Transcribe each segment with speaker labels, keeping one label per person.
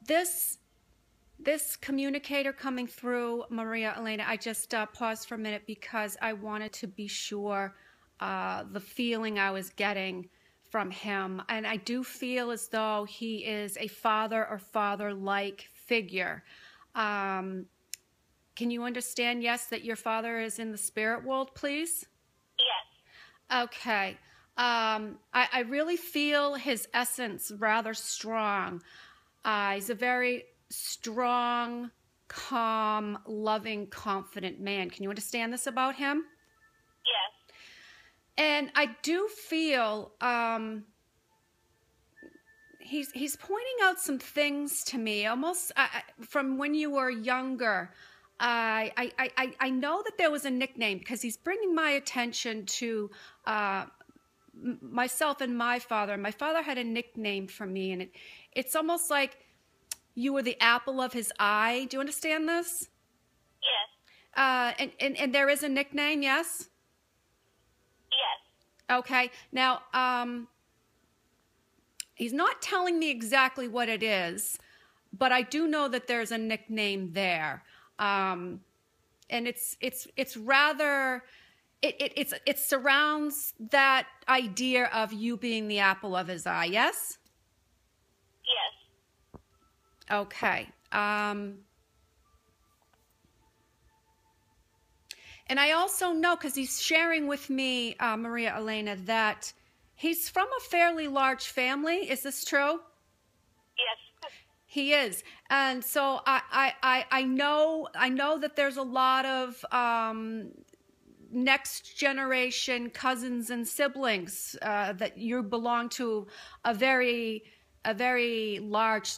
Speaker 1: this communicator coming through, Maria Elena, I just paused for a minute because I wanted to be sure the feeling I was getting from him. And I do feel as though he is a father or father-like figure. Can you understand, yes, that your father is in the spirit world, please?
Speaker 2: Yes.
Speaker 1: Okay. I really feel his essence rather strong. He's a very strong, calm, loving, confident man. Can you understand this about him?
Speaker 2: Yes.
Speaker 1: And I do feel he's pointing out some things to me, almost from when you were younger. I know that there was a nickname because he's bringing my attention to myself and my father. My father had a nickname for me, and it's almost like you were the apple of his eye. Do you understand this?
Speaker 2: Yes.
Speaker 1: And there is a nickname, yes?
Speaker 2: Yes.
Speaker 1: Okay. Now, he's not telling me exactly what it is, but I do know that there's a nickname there. And it's rather, it surrounds that idea of you being the apple of his eye, yes?
Speaker 2: Yes.
Speaker 1: Okay. And I also know, because he's sharing with me, Maria Elena, that he's from a fairly large family. Is this true?
Speaker 2: Yes.
Speaker 1: He is. And so I know that there's a lot of next generation cousins and siblings that you belong to a very large,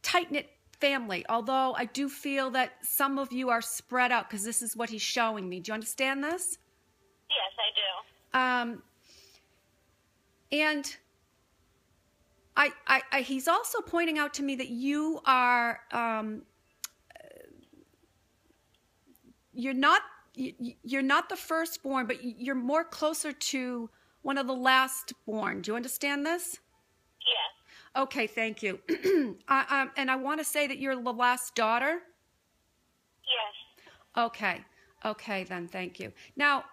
Speaker 1: tight-knit family, although I do feel that some of you are spread out because this is what he's showing me. Do you understand this?
Speaker 2: Yes, I do.
Speaker 1: And he's also pointing out to me that you are you're not the firstborn, but you're more closer to one of the last born. Do you understand this?
Speaker 2: Yes.
Speaker 1: Okay, thank you. And I want to say that you're the last daughter?
Speaker 2: Yes.
Speaker 1: Okay, then, thank you. Now,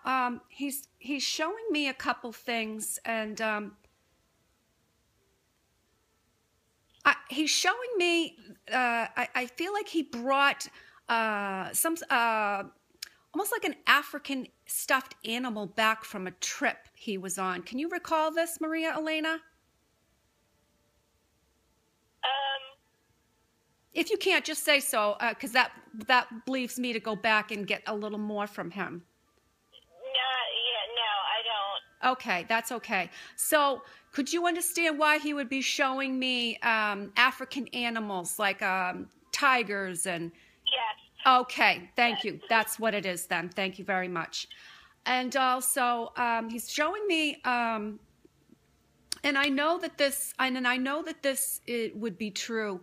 Speaker 1: he's showing me a couple things, and he's showing me, I feel like he brought some, almost like an African stuffed animal back from a trip he was on. Can you recall this, Maria Elena? If you can't, just say so, because that leaves me to go back and get a little more from him.
Speaker 2: No, I don't.
Speaker 1: Okay, that's okay. So, could you understand why he would be showing me African animals like tigers and?
Speaker 2: Yes.
Speaker 1: Okay, thank you. That's what it is then. Thank you very much. And also, he's showing me, and I know that this, it would be true.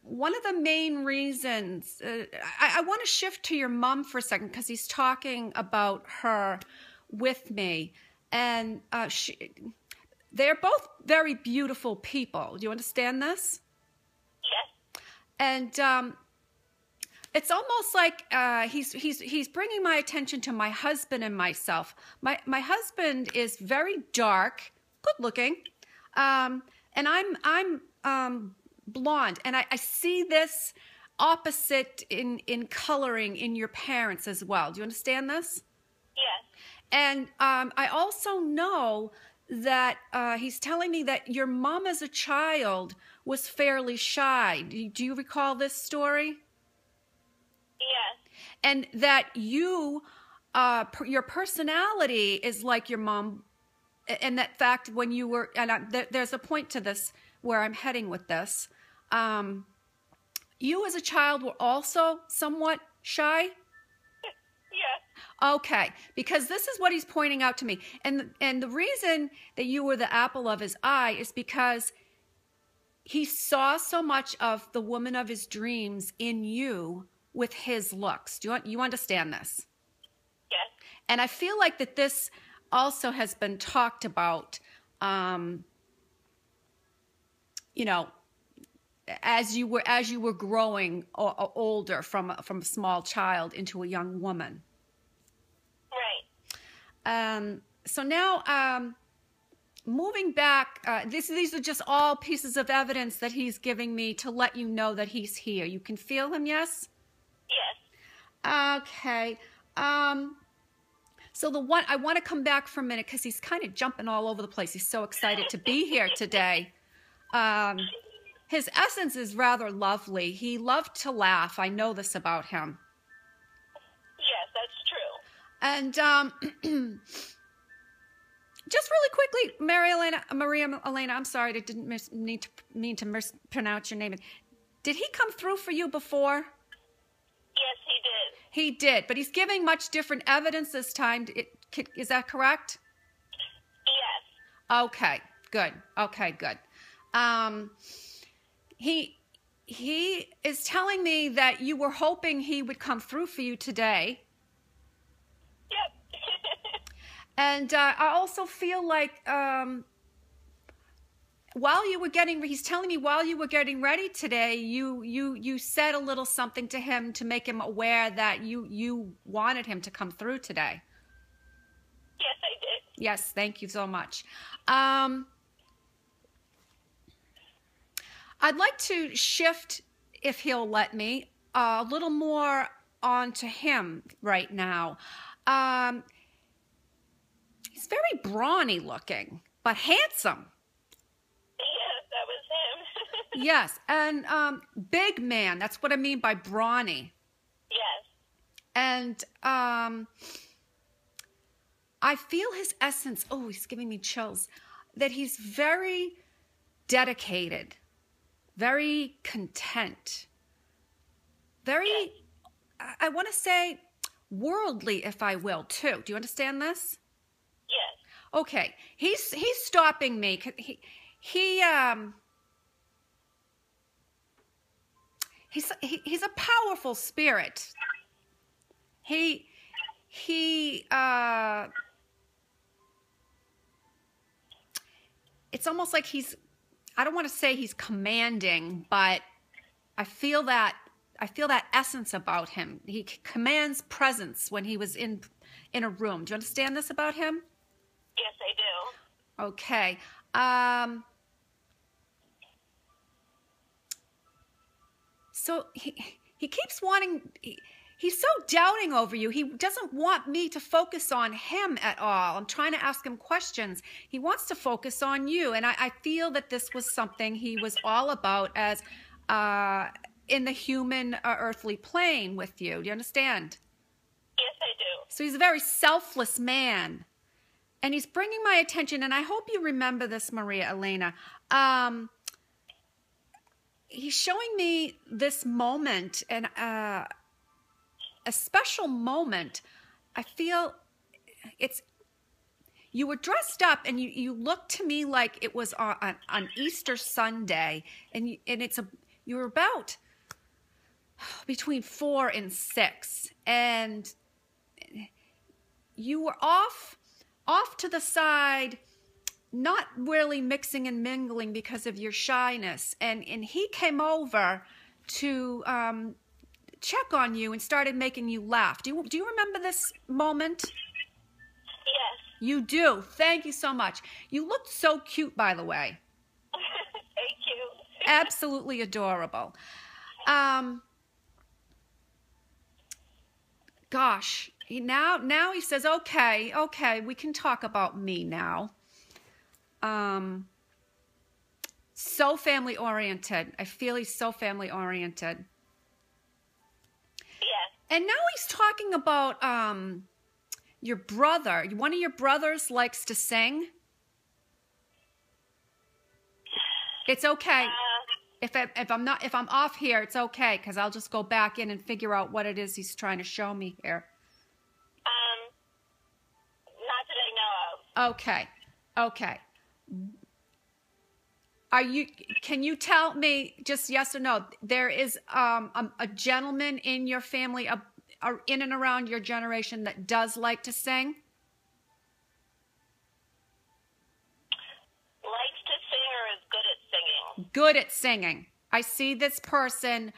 Speaker 1: One of the main reasons, I want to shift to your mom for a second because he's talking about her with me. And they're both very beautiful people. Do you understand this?
Speaker 2: Yes.
Speaker 1: And it's almost like he's bringing my attention to my husband and myself. My husband is very dark, good looking, and I'm blonde, and I see this opposite in coloring in your parents as well. Do you understand this?
Speaker 2: Yes.
Speaker 1: And I also know that he's telling me that your mom as a child was fairly shy. Do you recall this story?
Speaker 2: Yes.
Speaker 1: And that you, your personality is like your mom, and that fact when you were, and there's a point to this where I'm heading with this. You as a child were also somewhat shy?
Speaker 2: Yes.
Speaker 1: Okay, because this is what he's pointing out to me. And the reason that you were the apple of his eye is because he saw so much of the woman of his dreams in you with his looks. Do you understand this?
Speaker 2: Yes.
Speaker 1: And I feel like that this also has been talked about you know, as you were growing older from a small child into a young woman.
Speaker 2: Right.
Speaker 1: So now, moving back, these are just all pieces of evidence that he's giving me to let you know that he's here. You can feel him, yes?
Speaker 2: Yes.
Speaker 1: Okay. So I want to come back for a minute because he's kind of jumping all over the place. He's so excited to be here today. His essence is rather lovely. He loved to laugh. I know this about him.
Speaker 2: Yes, that's true.
Speaker 1: And just really quickly, Maria Elena, I'm sorry, I didn't mean to mispronounce your name. Did he come through for you before?
Speaker 2: Yes, he did.
Speaker 1: He did, but he's giving much different evidence this time. Is that correct?
Speaker 2: Yes.
Speaker 1: Okay, good. Okay, good. He is telling me that you were hoping he would come through for you today.
Speaker 2: Yep.
Speaker 1: And I also feel like he's telling me while you were getting ready today, you said a little something to him to make him aware that you wanted him to come through today.
Speaker 2: Yes, I did.
Speaker 1: Yes, thank you so much. I'd like to shift, if he'll let me, a little more onto him right now. He's very brawny looking, but handsome.
Speaker 2: Yes, that was him.
Speaker 1: Yes, and big man. That's what I mean by brawny.
Speaker 2: Yes.
Speaker 1: And I feel his essence. Oh, he's giving me chills. That he's very dedicated, very content, very, I want to say, worldly, if I will, too. Do you understand this?
Speaker 2: Yes.
Speaker 1: Okay, he's stopping me. He's a powerful spirit. It's almost like I don't want to say he's commanding, but I feel that essence about him. He commands presence when he was in a room. Do you understand this about him?
Speaker 2: Yes, I do.
Speaker 1: Okay. So he keeps wanting. He's so doubting over you. He doesn't want me to focus on him at all. I'm trying to ask him questions. He wants to focus on you. And I feel that this was something he was all about as in the human earthly plane with you. Do you understand?
Speaker 2: Yes, I do.
Speaker 1: So he's a very selfless man. And he's bringing my attention, and I hope you remember this, Maria Elena. He's showing me this moment, and a special moment. I feel you were dressed up and you looked to me like it was on Easter Sunday, and you were about between 4 and 6, and you were off to the side, not really mixing and mingling because of your shyness, and he came over to check on you and started making you laugh. Do you remember this moment?
Speaker 2: Yes.
Speaker 1: You do. Thank you so much. You looked so cute, by the way.
Speaker 2: Thank you.
Speaker 1: Absolutely adorable. Gosh, now he says, okay, we can talk about me now. So family oriented. I feel he's so family oriented.
Speaker 2: Yes.
Speaker 1: And now he's talking about your brother. One of your brothers likes to sing. It's okay. If I'm off here, it's okay, because I'll just go back in and figure out what it is he's trying to show me here.
Speaker 2: Not that I know of.
Speaker 1: Okay. Can you tell me, just yes or no, there is a gentleman in your family, in and around your generation, that does like to sing?
Speaker 2: Likes to sing or is good at singing?
Speaker 1: good at singing. I see this person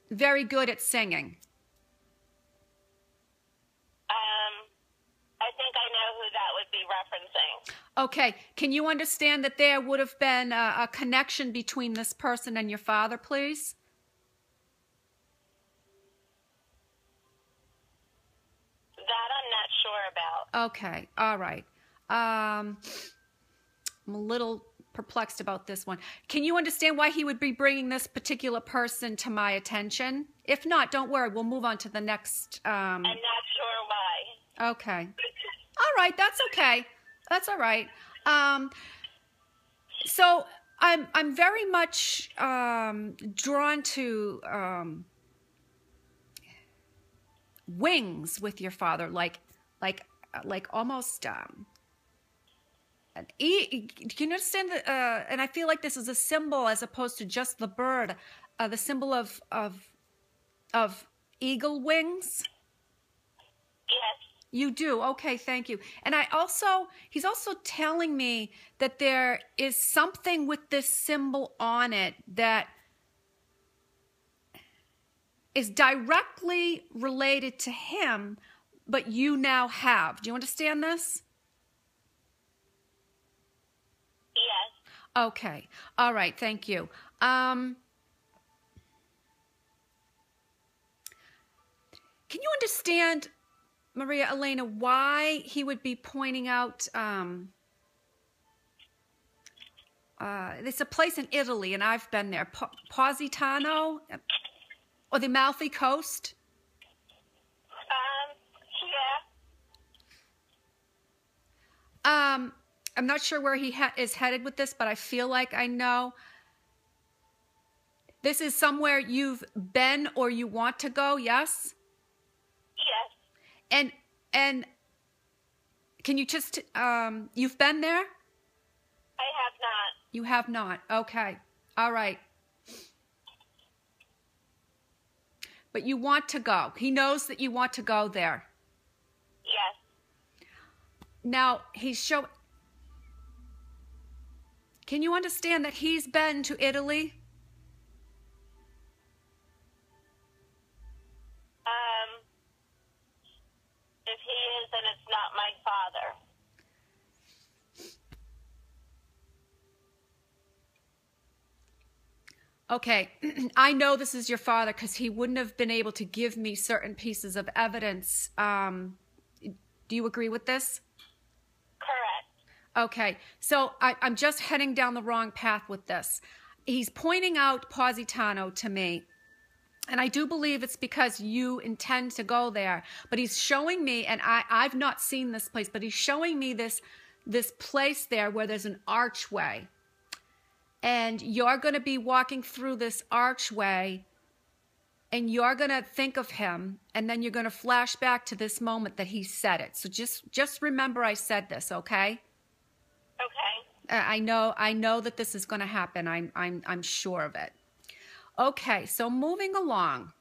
Speaker 1: very good at singing.
Speaker 2: I think I know who that would be referencing.
Speaker 1: Okay. Can you understand that there would have been a connection between this person and your father, please?
Speaker 2: That I'm not sure about.
Speaker 1: Okay. All right. I'm a little perplexed about this one. Can you understand why he would be bringing this particular person to my attention? If not, don't worry. We'll move on to the next.
Speaker 2: I'm not sure why.
Speaker 1: Okay. All right. That's okay. That's all right. So I'm very much drawn to wings with your father, like almost. Can you understand that? And I feel like this is a symbol as opposed to just the bird, the symbol of eagle wings.
Speaker 2: Yes.
Speaker 1: You do? Okay, thank you. And he's also telling me that there is something with this symbol on it that is directly related to him, but you now have. Do you understand this?
Speaker 2: Yes.
Speaker 1: Okay. All right, thank you. Can you understand, Maria Elena, why he would be pointing out, it's a place in Italy, and I've been there, Positano, or the Amalfi Coast?
Speaker 2: Yeah.
Speaker 1: I'm not sure where he is headed with this, but I feel like I know. This is somewhere you've been or you want to go, yes?
Speaker 2: Yes.
Speaker 1: And can you just, you've been there?
Speaker 2: I have not.
Speaker 1: You have not. Okay. All right. But you want to go. He knows that you want to go there.
Speaker 2: Yes.
Speaker 1: Now, can you understand that he's been to Italy?
Speaker 2: If he is, then it's not my father.
Speaker 1: Okay, I know this is your father because he wouldn't have been able to give me certain pieces of evidence. Do you agree with this?
Speaker 2: Correct.
Speaker 1: Okay, so I'm just heading down the wrong path with this. He's pointing out Positano to me, and I do believe it's because you intend to go there. But he's showing me, and I've not seen this place, but he's showing me this place there where there's an archway. And you're going to be walking through this archway, and you're going to think of him, and then you're going to flash back to this moment that he said it. So just remember I said this, okay?
Speaker 2: Okay.
Speaker 1: I know that this is going to happen. I'm sure of it. Okay, so moving along.